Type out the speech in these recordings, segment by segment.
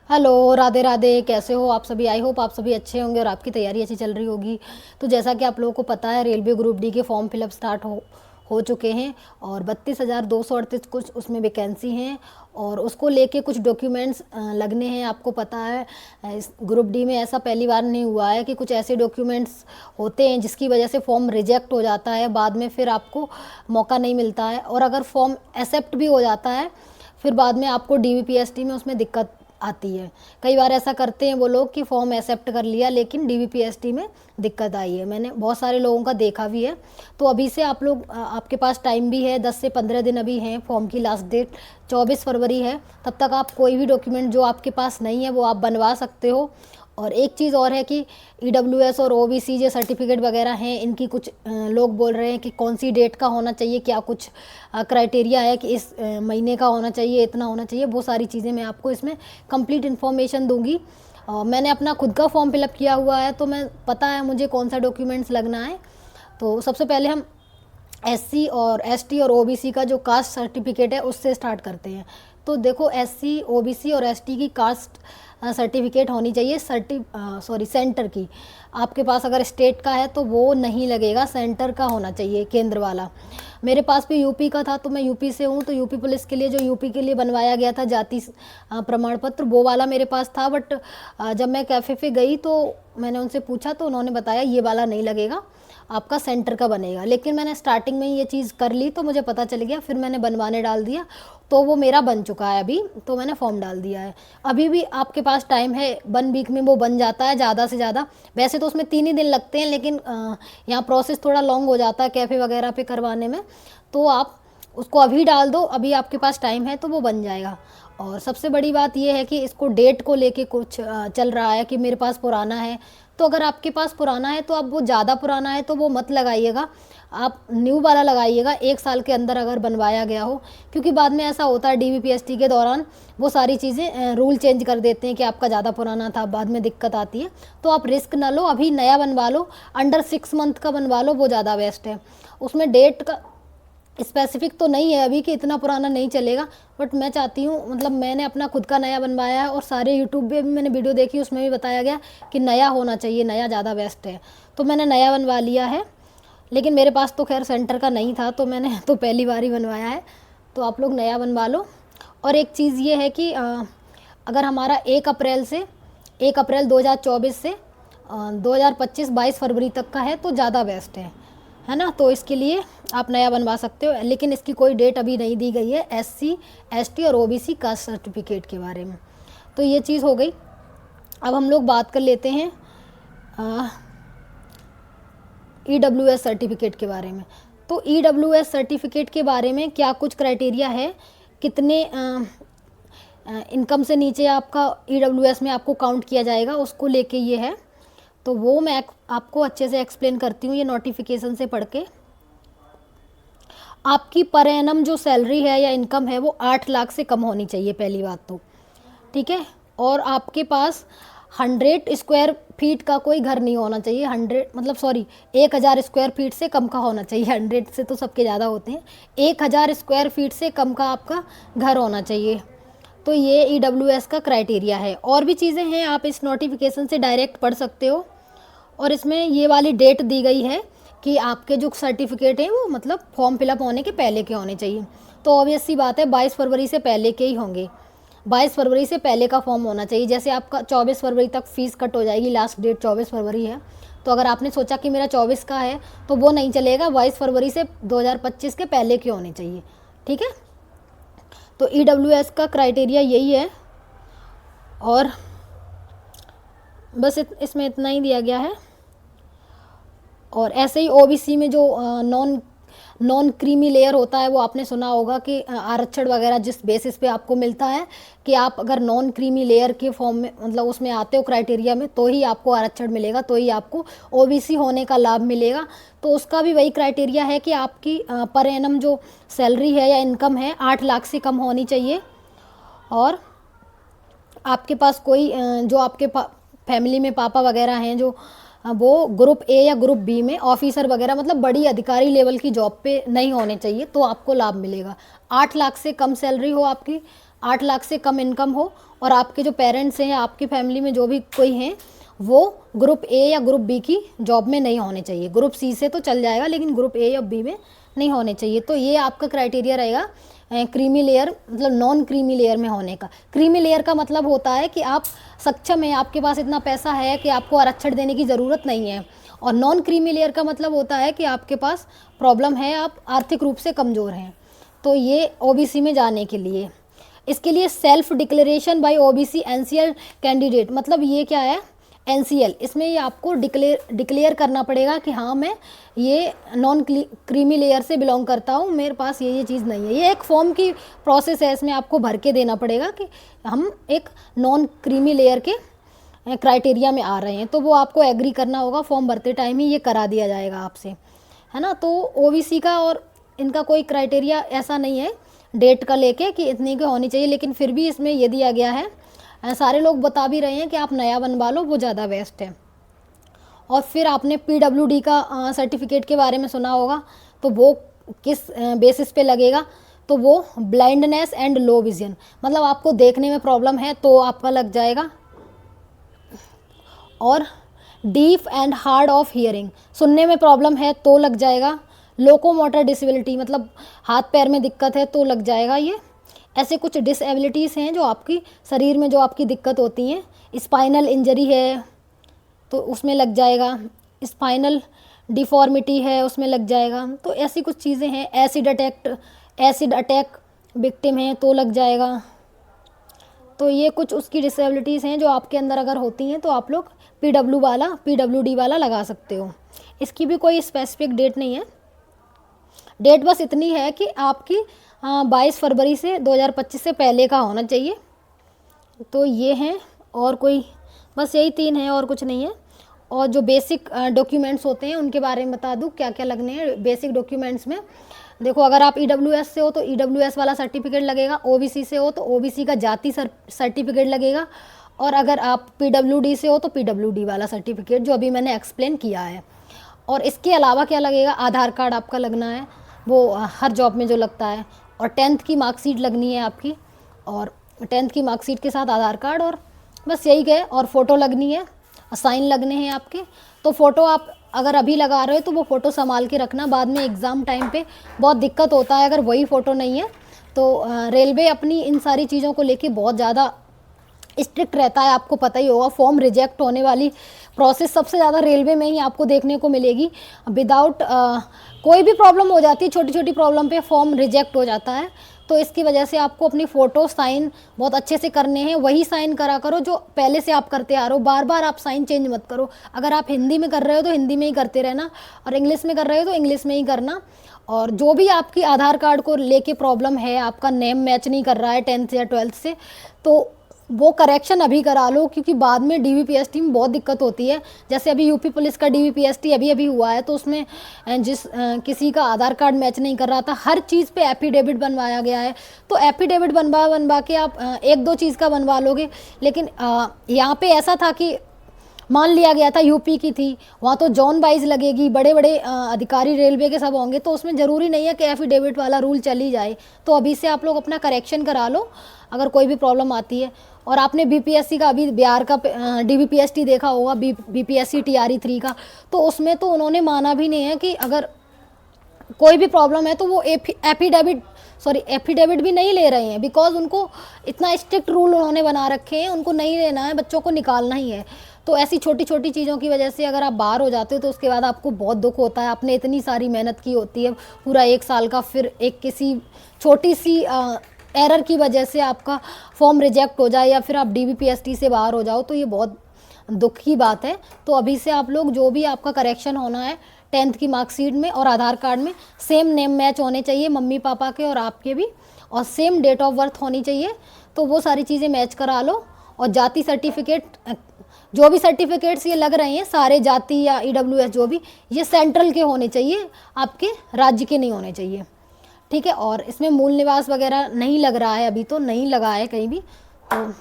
Hello, Radhe Radhe. कैसे हो आप सभी? आई होप आप सभी अच्छे होंगे और आपकी तैयारी अच्छी चल रही होगी। तो जैसा कि आप लोगों को पता है, रेलवे ग्रुप डी के फॉर्म फिलअप स्टार्ट हो चुके हैं और 32,238 कुछ उसमें वैकेंसी हैं और उसको लेके कुछ डॉक्यूमेंट्स लगने हैं। आपको पता है, इस ग्रुप डी में ऐसा पहली बार नहीं हुआ है कि कुछ ऐसे डॉक्यूमेंट्स होते हैं जिसकी वजह से फॉर्म रिजेक्ट हो जाता है, बाद में फिर आपको मौका नहीं मिलता है। और अगर फॉर्म एक्सेप्ट भी हो जाता है, फिर बाद में आपको डीवीपीएसटी में उसमें दिक्कत आती है। कई बार ऐसा करते हैं वो लोग कि फॉर्म एक्सेप्ट कर लिया लेकिन डीवीपीएसटी में दिक्कत आई है। मैंने बहुत सारे लोगों का देखा भी है। तो अभी से आप लोग, आपके पास टाइम भी है, 10 से 15 दिन अभी हैं। फॉर्म की लास्ट डेट 24 फरवरी है। तब तक आप कोई भी डॉक्यूमेंट जो आपके पास नहीं है वो आप बनवा सकते हो। और एक चीज़ और है कि ईडब्ल्यूएस और ओबीसी जो सर्टिफिकेट वगैरह हैं, इनकी कुछ लोग बोल रहे हैं कि कौन सी डेट का होना चाहिए, क्या कुछ क्राइटेरिया है कि इस महीने का होना चाहिए, इतना होना चाहिए। वो सारी चीज़ें मैं आपको इसमें कंप्लीट इन्फॉर्मेशन दूंगी। मैंने अपना खुद का फॉर्म फिलअप किया हुआ है, तो मैं पता है मुझे कौन सा डॉक्यूमेंट्स लगना है। तो सबसे पहले हम एससी और एसटी और ओबीसी का जो कास्ट सर्टिफिकेट है उससे स्टार्ट करते हैं। तो देखो, एससी ओबीसी और एसटी की कास्ट सर्टिफिकेट होनी चाहिए सेंटर की। आपके पास अगर स्टेट का है तो वो नहीं लगेगा, सेंटर का होना चाहिए, केंद्र वाला। मेरे पास भी यूपी का था, तो मैं यूपी से हूँ, तो यूपी पुलिस के लिए जो यूपी के लिए बनवाया गया था जाति प्रमाण पत्र, वो वाला मेरे पास था। बट जब मैं कैफ़े पे गई तो मैंने उनसे पूछा तो उन्होंने बताया ये वाला नहीं लगेगा, आपका सेंटर का बनेगा। लेकिन मैंने स्टार्टिंग में ही ये चीज़ कर ली तो मुझे पता चल गया, फिर मैंने बनवाने डाल दिया, तो वो मेरा बन चुका है अभी। तो मैंने फॉर्म डाल दिया है। अभी भी आपके पास टाइम है, 1 वीक में वो बन जाता है ज़्यादा से ज़्यादा। वैसे तो उसमें 3 ही दिन लगते हैं, लेकिन यहाँ प्रोसेस थोड़ा लॉन्ग हो जाता है कैफ़े वगैरह पे करवाने में। तो आप उसको अभी डाल दो, अभी आपके पास टाइम है तो वो बन जाएगा। और सबसे बड़ी बात यह है कि इसको डेट को लेके कुछ चल रहा है कि मेरे पास पुराना है। तो अगर आपके पास पुराना है तो अब वो ज़्यादा पुराना है तो वो मत लगाइएगा, आप न्यू वाला लगाइएगा, 1 साल के अंदर अगर बनवाया गया हो। क्योंकि बाद में ऐसा होता है डीवीपीएसटी के दौरान वो सारी चीज़ें रूल चेंज कर देते हैं कि आपका ज़्यादा पुराना था, बाद में दिक्कत आती है। तो आप रिस्क ना लो, अभी नया बनवा लो, अंडर 6 मंथ का बनवा लो, वो ज़्यादा बेस्ट है। उसमें डेट का स्पेसिफिक तो नहीं है अभी कि इतना पुराना नहीं चलेगा, बट मैं चाहती हूँ, मतलब मैंने अपना खुद का नया बनवाया है और सारे यूट्यूब पे भी मैंने वीडियो देखी, उसमें भी बताया गया कि नया होना चाहिए, नया ज़्यादा बेस्ट है। तो मैंने नया बनवा लिया है। लेकिन मेरे पास तो खैर सेंटर का नहीं था, तो मैंने तो पहली बार ही बनवाया है। तो आप लोग नया बनवा लो। और एक चीज़ ये है कि अगर हमारा 1 अप्रैल 2024 से 2025 22 फरवरी तक का है तो ज़्यादा बेस्ट है ना। तो इसके लिए आप नया बनवा सकते हो, लेकिन इसकी कोई डेट अभी नहीं दी गई है एससी एसटी और ओबीसी कास्ट सर्टिफिकेट के बारे में। तो ये चीज़ हो गई। अब हम लोग बात कर लेते हैं ईडब्ल्यूएस सर्टिफिकेट के बारे में। तो ईडब्ल्यूएस सर्टिफिकेट के बारे में क्या कुछ क्राइटेरिया है, कितने इनकम से नीचे आपका ईडब्ल्यूएस में आपको काउंट किया जाएगा, उसको लेके ये है। तो वो मैं आपको अच्छे से एक्सप्लेन करती हूँ ये नोटिफिकेशन से पढ़ के। आपकी पर एनम जो सैलरी है या इनकम है वो 8 लाख से कम होनी चाहिए, पहली बात तो, ठीक है। और आपके पास 100 स्क्वायर फीट का कोई घर नहीं होना चाहिए। 1000 स्क्वायर फीट से कम का होना चाहिए। 100 से तो सबके ज़्यादा होते हैं। 1000 स्क्वायर फीट से कम का आपका घर होना चाहिए। तो ये ईडब्ल्यूएस का क्राइटेरिया है। और भी चीज़ें हैं, आप इस नोटिफिकेशन से डायरेक्ट पढ़ सकते हो। और इसमें ये वाली डेट दी गई है कि आपके जो सर्टिफिकेट हैं वो मतलब फॉर्म फिलअप होने के पहले के होने चाहिए। तो ऑब्वियस सी बात है 22 फरवरी से पहले के ही होंगे। 22 फरवरी से पहले का फॉर्म होना चाहिए। जैसे आपका 24 फरवरी तक फ़ीस कट हो जाएगी, लास्ट डेट 24 फरवरी है। तो अगर आपने सोचा कि मेरा 24 का है तो वो नहीं चलेगा, 22 फरवरी से 2025 के पहले के होने चाहिए, ठीक है। तो ईडब्ल्यूएस का क्राइटेरिया यही है। और बस इसमें इतना ही दिया गया है। और ऐसे ही ओबीसी में जो नॉन क्रीमी लेयर होता है, वो आपने सुना होगा कि आरक्षण वगैरह जिस बेसिस पे आपको मिलता है कि आप अगर नॉन क्रीमी लेयर के फॉर्म में, मतलब उसमें आते हो क्राइटेरिया में, तो ही आपको आरक्षण मिलेगा, तो ही आपको ओबीसी होने का लाभ मिलेगा। तो उसका भी वही क्राइटेरिया है कि आपकी पर एनम जो सैलरी है या इनकम है 8 लाख से कम होनी चाहिए। और आपके पास कोई जो आपके फैमिली में पापा वगैरह हैं जो वो ग्रुप ए या ग्रुप बी में ऑफिसर वगैरह, मतलब बड़ी अधिकारी लेवल की जॉब पे नहीं होने चाहिए, तो आपको लाभ मिलेगा। 8 लाख से कम सैलरी हो आपकी, 8 लाख से कम इनकम हो और आपके जो पेरेंट्स हैं, आपकी फैमिली में जो भी कोई हैं, वो ग्रुप ए या ग्रुप बी की जॉब में नहीं होने चाहिए। ग्रुप सी से तो चल जाएगा, लेकिन ग्रुप ए या बी में नहीं होने चाहिए। तो ये आपका क्राइटेरिया रहेगा क्रीमी लेयर, मतलब नॉन क्रीमी लेयर में होने का। क्रीमी लेयर का मतलब होता है कि आप सक्षम हैं, आपके पास इतना पैसा है कि आपको आरक्षण देने की ज़रूरत नहीं है। और नॉन क्रीमी लेयर का मतलब होता है कि आपके पास प्रॉब्लम है, आप आर्थिक रूप से कमज़ोर हैं। तो ये ओबीसी में जाने के लिए, इसके लिए self declaration bye OBC NCL candidate, मतलब ये क्या है, एनसीएल, इसमें ये आपको डिक्लेयर करना पड़ेगा कि हाँ मैं ये नॉन क्रीमी लेयर से बिलोंग करता हूँ, मेरे पास ये चीज़ नहीं है। ये एक फॉर्म की प्रोसेस है, इसमें आपको भर के देना पड़ेगा कि हम एक नॉन क्रीमी लेयर के क्राइटेरिया में आ रहे हैं। तो वो आपको एग्री करना होगा, फॉर्म भरते टाइम ही ये करा दिया जाएगा आपसे, है ना। तो ओबीसी का और इनका कोई क्राइटेरिया ऐसा नहीं है डेट का लेके कि इतनी की होनी चाहिए, लेकिन फिर भी इसमें ये दिया गया है, सारे लोग बता भी रहे हैं कि आप नया बनवा लो, वो ज़्यादा बेस्ट है। और फिर आपने पीडब्ल्यूडी का सर्टिफिकेट के बारे में सुना होगा, तो वो किस बेसिस पे लगेगा, तो वो ब्लाइंडनेस एंड लो विजन, मतलब आपको देखने में प्रॉब्लम है तो आपका लग जाएगा। और deaf and hard of hearing, सुनने में प्रॉब्लम है तो लग जाएगा। लोकोमोटर डिसेबिलिटी, मतलब हाथ पैर में दिक्कत है तो लग जाएगा। ये ऐसे कुछ डिसेबिलिटीज़ हैं जो आपकी शरीर में जो आपकी दिक्कत होती हैं। स्पाइनल इंजरी है तो उसमें लग जाएगा, स्पाइनल डिफॉर्मिटी है उसमें लग जाएगा। तो ऐसी कुछ चीज़ें हैं। एसिड अटैक विक्टिम है तो लग जाएगा। तो ये कुछ उसकी डिसेबिलिटीज़ हैं जो आपके अंदर अगर होती हैं तो आप लोग पीडब्ल्यूडी वाला लगा सकते हो। इसकी भी कोई स्पेसिफिक डेट नहीं है, डेट बस इतनी है कि आपकी 22 फरवरी से 2025 से पहले का होना चाहिए। तो ये हैं, और कोई बस यही 3 हैं और कुछ नहीं है। और जो बेसिक डॉक्यूमेंट्स होते हैं उनके बारे में बता दूँ क्या क्या लगने हैं बेसिक डॉक्यूमेंट्स में। देखो, अगर आप ईडब्ल्यूएस से हो तो ईडब्ल्यूएस वाला सर्टिफिकेट लगेगा, ओबीसी से हो तो ओबीसी का जाति सर्टिफिकेट लगेगा, और अगर आप पीडब्ल्यूडी से हो तो पीडब्ल्यूडी वाला सर्टिफिकेट जो अभी मैंने एक्सप्लेन किया है। और इसके अलावा क्या लगेगा, आधार कार्ड आपका लगना है, वो हर जॉब में जो लगता है। और 10th की मार्कशीट लगनी है आपकी, और 10th की मार्कशीट के साथ आधार कार्ड, और बस यही है। और फ़ोटो लगनी है, साइन लगने हैं आपके। तो फ़ोटो आप अगर अभी लगा रहे हो तो वो फ़ोटो संभाल के रखना, बाद में एग्ज़ाम टाइम पे बहुत दिक्कत होता है अगर वही फ़ोटो नहीं है। तो रेलवे अपनी इन सारी चीज़ों को लेके बहुत ज़्यादा स्ट्रिक्ट रहता है, आपको पता ही होगा। फॉर्म रिजेक्ट होने वाली प्रोसेस सबसे ज़्यादा रेलवे में ही आपको देखने को मिलेगी। विदाउट कोई भी प्रॉब्लम हो जाती है, छोटी छोटी प्रॉब्लम पे फॉर्म रिजेक्ट हो जाता है। तो इसकी वजह से आपको अपनी फ़ोटो साइन बहुत अच्छे से करने हैं, वही साइन करा करो जो पहले से आप करते आ रहे हो। बार बार आप साइन चेंज मत करो। अगर आप हिंदी में कर रहे हो तो हिंदी में ही करते रहना, और इंग्लिश में कर रहे हो तो इंग्लिश में ही करना। और जो भी आपकी आधार कार्ड को लेके प्रॉब्लम है, आपका नेम मैच नहीं कर रहा है 10th या 12th से, तो वो करेक्शन अभी करा लो, क्योंकि बाद में डीवीपीएसटी में बहुत दिक्कत होती है। जैसे अभी यूपी पुलिस का डीवीपीएसटी अभी अभी हुआ है, तो उसमें किसी का आधार कार्ड मैच नहीं कर रहा था, हर चीज़ पे एफिडेविट बनवाया गया है। तो एफिडेविट बनवा के आप एक दो चीज़ का बनवा लोगे, लेकिन यहाँ पे ऐसा था कि मान लिया गया था यूपी की थी, वहाँ तो जोन वाइज लगेगी, बड़े बड़े अधिकारी रेलवे के सब होंगे, तो उसमें ज़रूरी नहीं है कि एफिडेविट वाला रूल चली जाए। तो अभी से आप लोग अपना करेक्शन करा लो अगर कोई भी प्रॉब्लम आती है। और आपने बीपीएससी का अभी बिहार का डीबीपीएसटी देखा होगा, बीपीएससी टीआरई 3 का, तो उसमें तो उन्होंने माना भी नहीं है कि अगर कोई भी प्रॉब्लम है तो वो एफिडेविट भी नहीं ले रहे हैं, बिकॉज उनको इतना स्ट्रिक्ट रूल उन्होंने बना रखे हैं, उनको नहीं लेना है, बच्चों को निकालना ही है। तो ऐसी छोटी छोटी चीज़ों की वजह से अगर आप बाहर हो जाते हो तो उसके बाद आपको बहुत दुख होता है। आपने इतनी सारी मेहनत की होती है पूरा 1 साल का, फिर एक किसी छोटी सी एरर की वजह से आपका फॉर्म रिजेक्ट हो जाए या फिर आप डीबीपीएसटी से बाहर हो जाओ, तो ये बहुत दुख की बात है। तो अभी से आप लोग जो भी आपका करेक्शन होना है 10th की मार्कशीट में और आधार कार्ड में सेम नेम मैच होने चाहिए, मम्मी पापा के और आपके भी, और सेम डेट ऑफ बर्थ होनी चाहिए। तो वो सारी चीज़ें मैच करा लो। और जाति सर्टिफिकेट, जो भी सर्टिफिकेट्स ये लग रहे हैं सारे, जाति या ईडब्ल्यूएस जो भी, ये सेंट्रल के होने चाहिए, आपके राज्य के नहीं होने चाहिए, ठीक है। और इसमें मूल निवास वगैरह नहीं लग रहा है, अभी तो नहीं लगा है कहीं भी। तो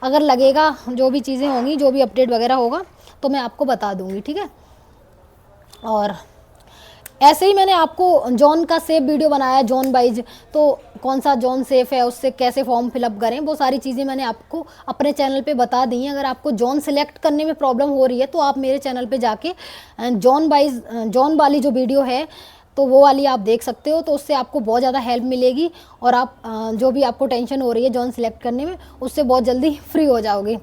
अगर लगेगा, जो भी चीज़ें होंगी, जो भी अपडेट वगैरह होगा तो मैं आपको बता दूंगी, ठीक है। और ऐसे ही मैंने आपको जॉन का सेफ वीडियो बनाया, जॉन वाइज, तो कौन सा जॉन सेफ है, उससे कैसे फॉर्म फिलअप करें, वो सारी चीज़ें मैंने आपको अपने चैनल पे बता दी हैं। अगर आपको जॉन सिलेक्ट करने में प्रॉब्लम हो रही है तो आप मेरे चैनल पे जाके जॉन वाइज, जॉन वाली जो वीडियो है तो वो वाली आप देख सकते हो, तो उससे आपको बहुत ज़्यादा हेल्प मिलेगी और आप जो भी आपको टेंशन हो रही है जॉन सिलेक्ट करने में, उससे बहुत जल्दी फ्री हो जाओगे।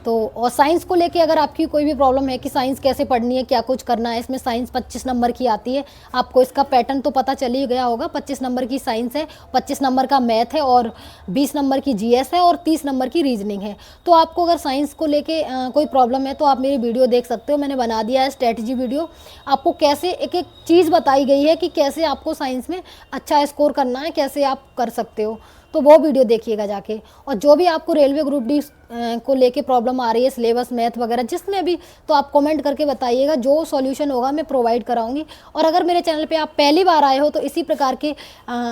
तो और साइंस को लेके अगर आपकी कोई भी प्रॉब्लम है कि साइंस कैसे पढ़नी है, क्या कुछ करना है, इसमें साइंस 25 नंबर की आती है, आपको इसका पैटर्न तो पता चल ही गया होगा। 25 नंबर की साइंस है, 25 नंबर का मैथ है और 20 नंबर की जीएस है और 30 नंबर की रीजनिंग है। तो आपको अगर साइंस को लेके कोई प्रॉब्लम है तो आप मेरी वीडियो देख सकते हो, मैंने बना दिया है स्ट्रेटजी वीडियो। आपको कैसे एक एक चीज़ बताई गई है कि कैसे आपको साइंस में अच्छा स्कोर करना है, कैसे आप कर सकते हो, तो वो वीडियो देखिएगा जाके। और जो भी आपको रेलवे ग्रुप डी को लेके प्रॉब्लम आ रही है, सिलेबस मैथ वगैरह जिसमें भी, तो आप कमेंट करके बताइएगा, जो सॉल्यूशन होगा मैं प्रोवाइड कराऊंगी। और अगर मेरे चैनल पे आप पहली बार आए हो तो इसी प्रकार के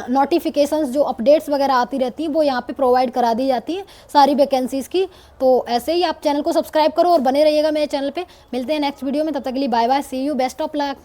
नोटिफिकेशंस, जो अपडेट्स वगैरह आती रहती हैं, वो यहाँ पे प्रोवाइड करा दी जाती हैं सारी वैकेंसीज़ की। तो ऐसे ही आप चैनल को सब्सक्राइब करो और बने रहिएगा मेरे चैनल पर। मिलते हैं नेक्स्ट वीडियो में, तब तक के लिए bye bye, see you, best of luck.